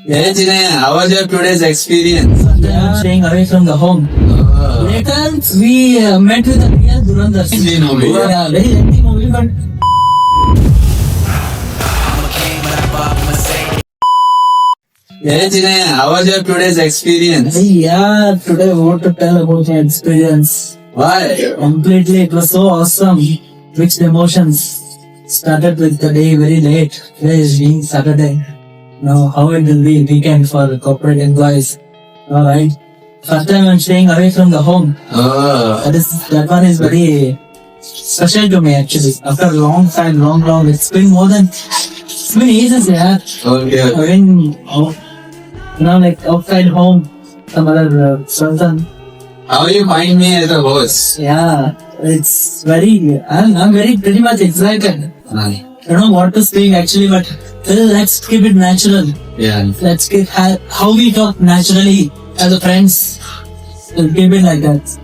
Hey Jinay, how was your today's experience? Yeah, staying away from the home. Later, we met with the real Durandars. Hindi movie. Yeah, very lengthy movie, but Hey Jinay, how was your today's experience? yeah, today I want to tell about my experience. Why? Completely, it was so awesome. Mixed emotions. Started with the day very late. Today is being Saturday. Now, how it will be weekend for corporate employees. Alright. First time I'm staying away from the home. Oh, That one is very special to me actually. After a long time, long, it's been years, yeah. okay. I mean, like outside home, some other person. How you find me as a host? Yeah, it's I'm very pretty much excited. I don't know what to speak actually, but let's keep it natural. Yeah. Let's keep how we talk naturally as a friends. We'll keep it like that.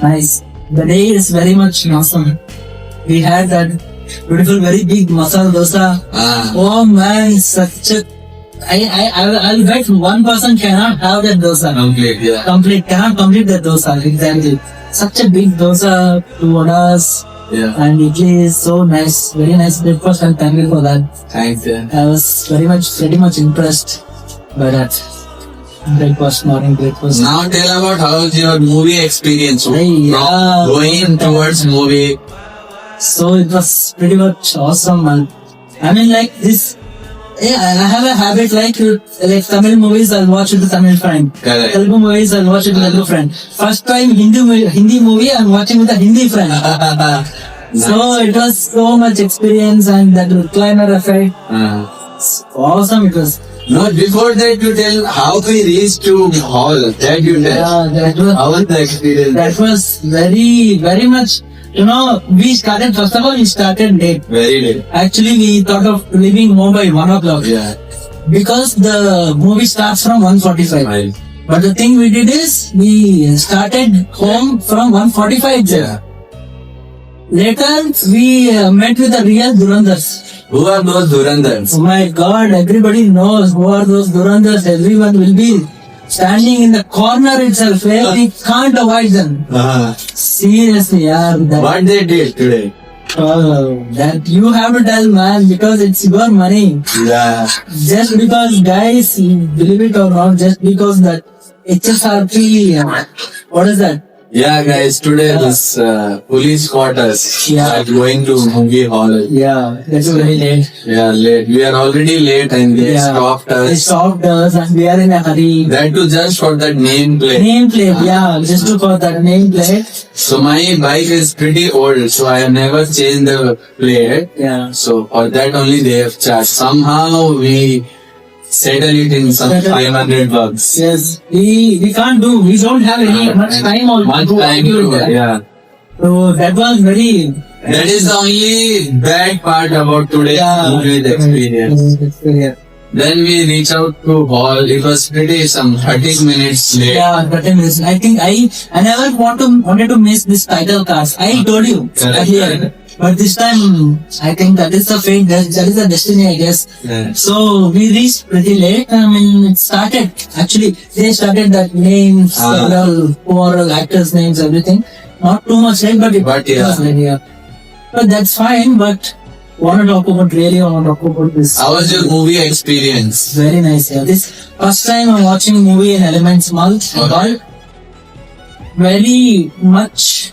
Nice. The day is very much awesome. We had that beautiful, very big masala dosa. Oh man, such a I'll bet one person cannot have that dosa. Complete, yeah. Cannot complete that dosa. Exactly. Such a big dosa, 2 vadas, Yeah. and idli is so nice. Very nice breakfast, and thank you for that. Thanks, yeah. I was very much impressed by that morning breakfast. Now tell about how's your movie experience. Hey, yeah. Going towards movie. So it was pretty much awesome, man. I mean, like this. Yeah, I have a habit like Tamil movies, I'll watch with the Tamil friend. Correct. Telugu movies, I'll watch it with the Telugu friend. First time Hindi movie, I'm watching with a Hindi friend. So it was so much experience and that recliner effect. It's awesome it was. No, before that you tell how we reached to hall. That you tell. Yeah, How was the experience? that was very much. We started late. Very late. Actually, we thought of leaving home by 1 o'clock. Yeah. Because the movie starts from 1:45. Right. But the thing we did is, we started home from 1:45 itself. Yeah. Later, we met with the real Durandars. Who are those Durandars? Oh my god, everybody knows who are those Durandars. Everyone will be standing in the corner itself where we can't avoid them. Seriously, yeah. What they did today? That you have to tell, man, because it's your money. Yeah. Just because, guys, believe it or not, just because that HSRP, what is that? Yeah, guys, today this police caught us. Yeah. At going to movie hall. Yeah, that's very late. Yeah, late. We are already late and they stopped They us. stopped us and we are in a hurry. That too just for that nameplate. Nameplate, yeah, just to for that nameplate. So my bike is pretty old, so I have never changed the plate. Yeah. So for that only they have charged. Somehow we settle it in some Settle. 500 bucks. Yes, we can't do, we don't have any much time or Much to time argue to with that. yeah. So that was very. That is the only bad part about today's movie experience. Then we reach out to hall. It was pretty some 30 minutes late. Yeah, 30 minutes. I think I never wanted to miss this title cards. I told you Correct. earlier. But this time, I think that is the fate, that is the destiny, I guess. Yeah. So we reached pretty late. I mean, it started, actually, they started that names, overall actors' names, everything. Not too much late, but it But yeah. was late, yeah. But that's fine, but want to talk about this. How was your movie experience? Very nice, yeah. This first time I'm watching a movie in Elements Mall. Okay. Very much.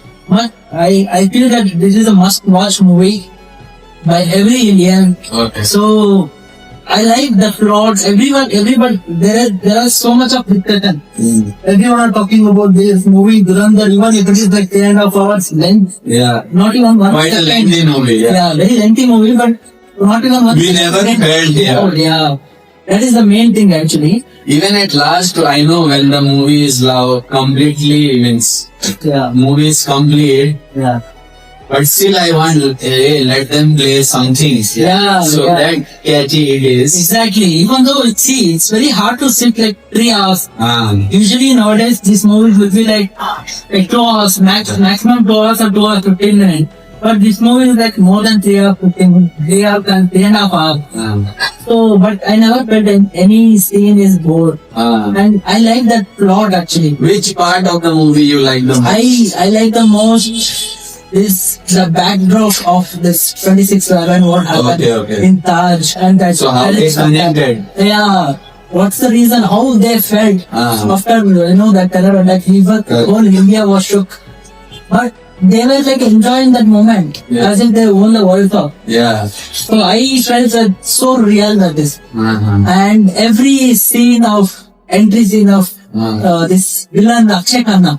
I feel that this is a must-watch movie by every Indian. Okay. So I like the plots. Everybody. There are so much of discussion. Everyone are talking about this movie Durandar. Even if it is like 3.5 hours length, Yeah. not even 1 Quite a second. lengthy movie. Yeah. Yeah, very lengthy movie, but not even 1 We second. never felt, yeah. Yeah, that is the main thing actually. Even at last, I know when the movie is completely means Yeah, movie is complete. yeah. But still, I want let them play some things. Yeah, So yeah. that catchy it is. Exactly. Even though it's very hard to sit like 3 hours. Usually Nowadays, these movies will be like 2 hours, maximum 2 hours or 2 hours 15 minutes. But this movie is like more than 3 hours, 3 hours and 3.5 hours. So, but I never felt any scene is bored. And I like that plot actually. Which part of the movie you like the most? I like the most is the backdrop of this 26/11, what happened Okay. in Taj, and that. So how they connected? Yeah. What's the reason? How they felt after that terror attack? Whole India was shook, but they were like enjoying that moment as if they won the World Cup. Yeah. So I felt that so real that is, and every scene of entry scene of this villain Akshay Khanna.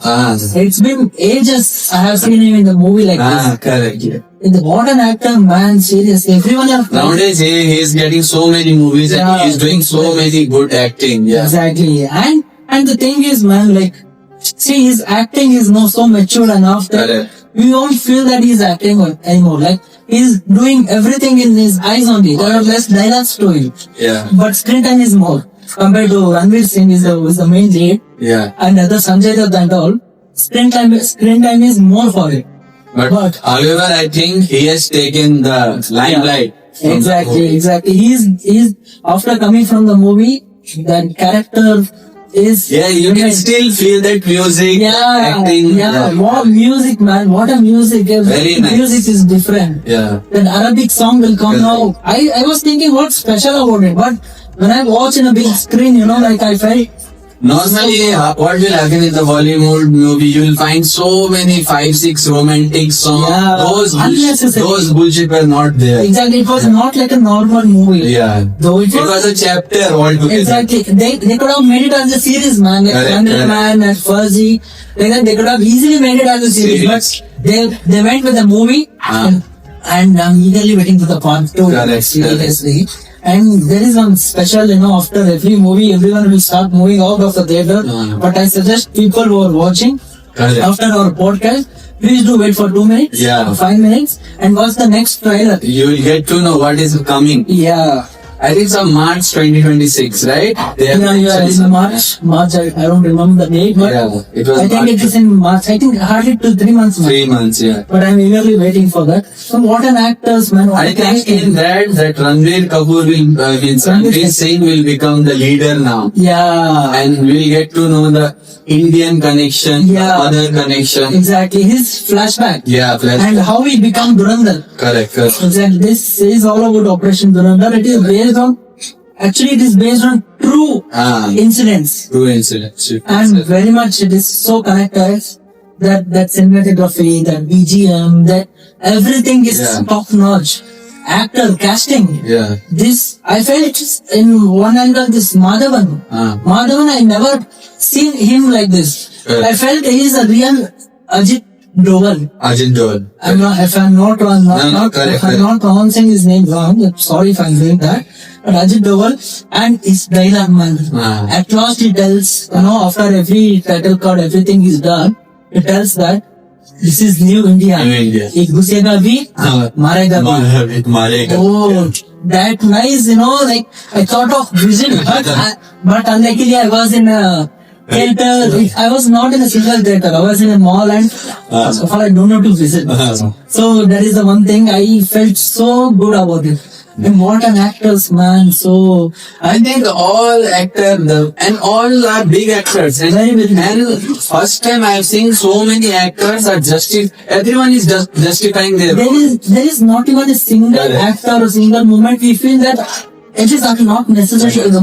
It's been ages I have seen him in the movie like this. Correct. Yeah. What an actor, man! Seriously, everyone else. Nowadays he is getting so many movies and he is doing so many good acting. Yeah. Exactly, and the thing is, man, like, see, his acting is now so mature enough that we won't feel that he's acting anymore. Like, he's doing everything in his eyes only. There are less dialogues to him. Yeah. But screen time is more. Compared to Ranveer Singh is the main lead. Yeah. And other Sanjay Dutt and all. Screen time is more for it. But however, I think he has taken the limelight. Exactly. He's after coming from the movie, that character is. Yeah, you can still feel that music, acting. What music, man! What a music! Very nice. Music is different. Yeah. That Arabic song will come now. I was thinking what's special about it, but when I watch in a big screen, like I felt. Normally, what will happen in the Bollywood movie, you will find so many 5-6 romantic songs. Yeah, those bullshit were not there. Exactly, it was not like a normal movie. Yeah. Though it was a chapter altogether. Exactly. They could have made it as a series, man. Like Thunder Man and Fuzzy. They could have easily made it as a series. But they went with the movie and I'm eagerly waiting for the part 2. Seriously. And there is one special, after every movie, everyone will start moving out of the theater. But I suggest people who are watching after our podcast, please do wait for 2 minutes, 5 minutes, and watch the next trailer. You will get to know what is coming. Yeah. I think it's on March 2026, right? It's March. I don't remember the date, but it was I think it is in March. I think hardly 3 months. 3 months, yeah. But I'm eagerly waiting for that. So what an actors, man! I think in that Ranveer Kapoor Ranveer Singh will become the leader now. Yeah. And we'll get to know the Indian connection, the other connection. Exactly. His flashback. Yeah, flashback. And how he become Dhurandhar. Correct. Exactly. This is all about Operation Dhurandhar. It is based on true incidents. True incidents. And very much it is so connected that cinematography, that BGM, that everything is top notch. Actor, casting. Yeah. This, I felt in one angle, this Madhavan. Madhavan, I never seen him like this. I felt he is a real Ajit Doval. If I'm not wrong, if I'm not pronouncing his name wrong, I'm sorry if I'm doing that. But Ajit Doval and his dialogue, man. At last he tells, after every title card, everything is done, he tells that this is new India. एक घुसेगा भी, मारेगा भी. Oh, that nice, like I thought of visit, but unluckily I was in a theater. I was not in a single theater. I was in a mall, and so far I don't know to visit. So that is the one thing I felt so good about it. And what an actors, man. So I think all actors and all are big actors. And first time I have seen so many actors are everyone is justifying their role. There is not even a single actor or single moment we feel that it is not necessary the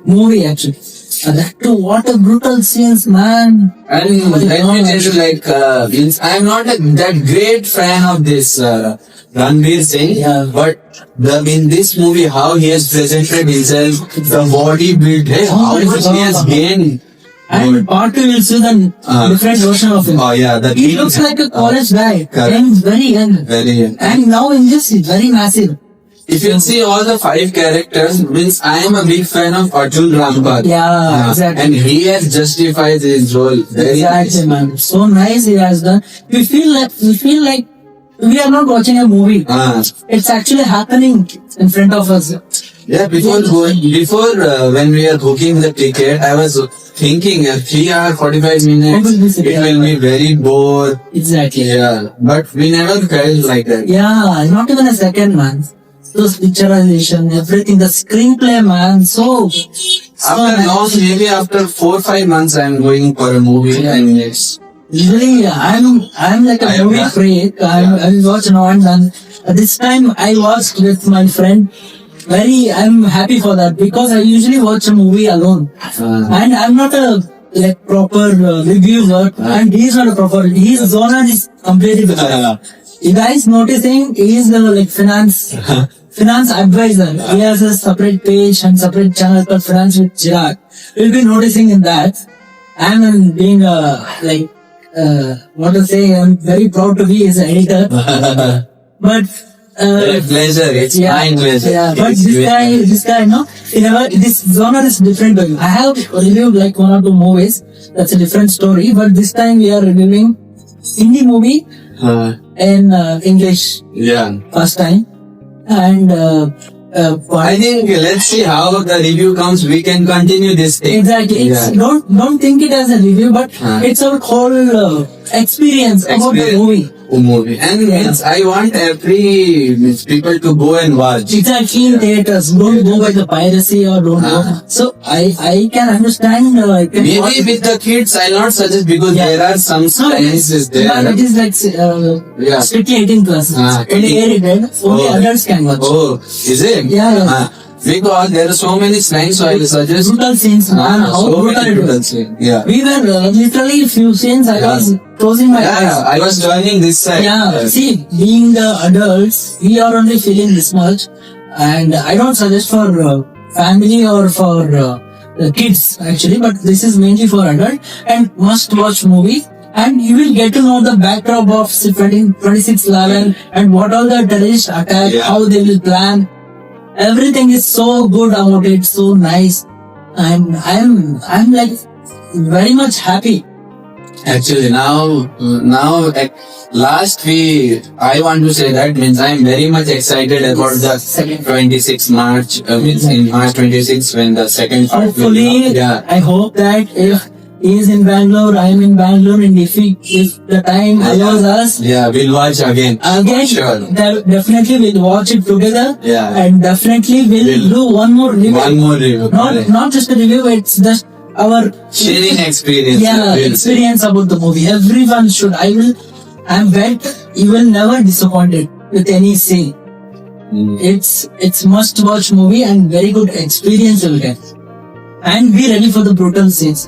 movie actually. That too, what a brutal scenes, man. And let me tell you, I'm not that great fan of this Ranveer Singh, but in this movie, how he has presented himself, the body build, how much he has gained. And part 2 will see the different version of him. He looks like a college guy, and very young. And now in this, he's very massive. If you see all the 5 characters, I am a big fan of Arjun Rampal. Yeah, exactly. And he has justified his role. Exactly, man. So nice he has done. We feel like we are not watching a movie. It's actually happening in front of us. Yeah, before when we are booking the ticket, I was thinking 3 hours 45 minutes, it will be very bored. Exactly. Yeah, but we never felt like that. Yeah, not even a second, man. Those picturization, everything, the screenplay, man, so After long, maybe after 4-5 months, I'm going for a movie and it's usually I'm like a movie freak. I will watch now and then. This time I watched with my friend. I'm happy for that because I usually watch a movie alone, and I'm not a like proper reviewer, and he's not a proper. His genre is completely different. You guys noticing he is the like finance advisor. He has a separate page and separate channel called Finance with Chirag. You'll be noticing in that. I'm being what to say, I'm very proud to be his editor. But pleasure. It's my pleasure. yeah, but this guy, no, this genre is different. I have reviewed like 1 or 2 movies. That's a different story. But this time we are reviewing Hindi movie in English Yeah. first time, and I think let's see how the review comes. We can continue this thing. exactly. It's, don't think it as a review, but it's our whole experience about the movie. And means I want people to go and watch. Exactly, in theaters. Don't go by the piracy or don't go. So I can understand. I can Maybe watch- with the kids, I'll not suggest because there are some stances there. But it is like strictly 18 plus. Only rated. Only adults can watch. Oh, is it? Yeah. Because there are so many slangs, so I will suggest. Brutal scenes, man. How so brutal many it brutal was. scenes. Yeah. We were literally few scenes. I was closing my eyes. Yeah, I was joining this side. Yeah, see, being the adults, we are only feeling this much, and I don't suggest for family or for kids actually, but this is mainly for adult and must watch movie. And you will get to know the backdrop of 26/11 and what all the terrorist attack, how they will plan. Everything is so good about it, so nice, and I'm like very much happy. Actually, now, I want to say that means I'm very much excited about the 26th March, means in March 26 when the second part will Hopefully, come. I hope that if he is in Bangalore, I am in Bangalore, and if the time allows us, we'll watch again. Sure. definitely we'll watch it together. Yeah. And definitely we'll do one more review. One more review. Not just a review, it's just our Sharing experience. experience about the movie. Everyone should. I'm bet you will never disappointed with any scene. It's must watch movie and very good experience you'll get. And be ready for the brutal scenes.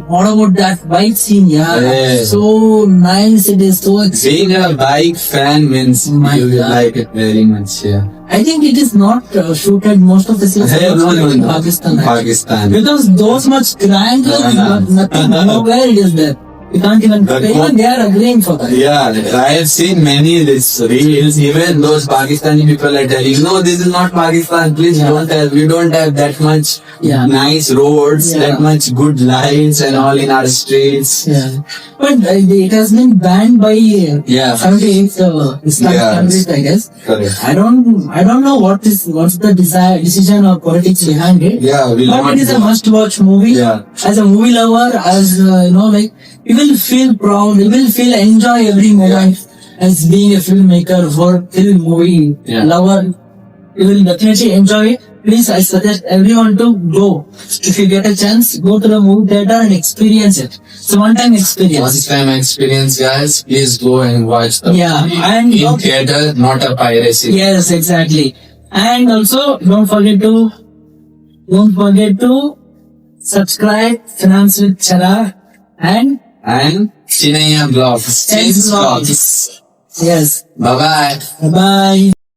What about that bike scene? Yeah, so nice. It is so Being a bike fan means you will like it very much. Yeah. I think it is not shooted most of the scenes No. in Pakistan. Pakistan. Because those much grandeur, nothing, nowhere it is there. We can't even, even they are agreeing for that. Yeah, I have seen many reels. Even those Pakistani people are telling, no, this is not Pakistan. Please we don't have that much nice roads, that much good lights and all in our streets. Yeah, but it has been banned by 78 Islamic countries, I guess. Correct. I don't know what's the decision or politics behind it. Yeah, but it is a must-watch movie. Yeah. As a movie lover, as you will feel proud, you will feel enjoy every moment. As being a filmmaker for film movie lover, you will definitely enjoy it. Please, I suggest everyone to go. If you get a chance, go to the movie theater and experience it. It's a one-time experience. One-time experience, guys. Please go and watch the movie and in theater, not a piracy. Yes, exactly. And also, don't forget to subscribe Finance with Chara and Chinaya Vlogs. Vlogs. Yes. Bye-bye. Bye-bye.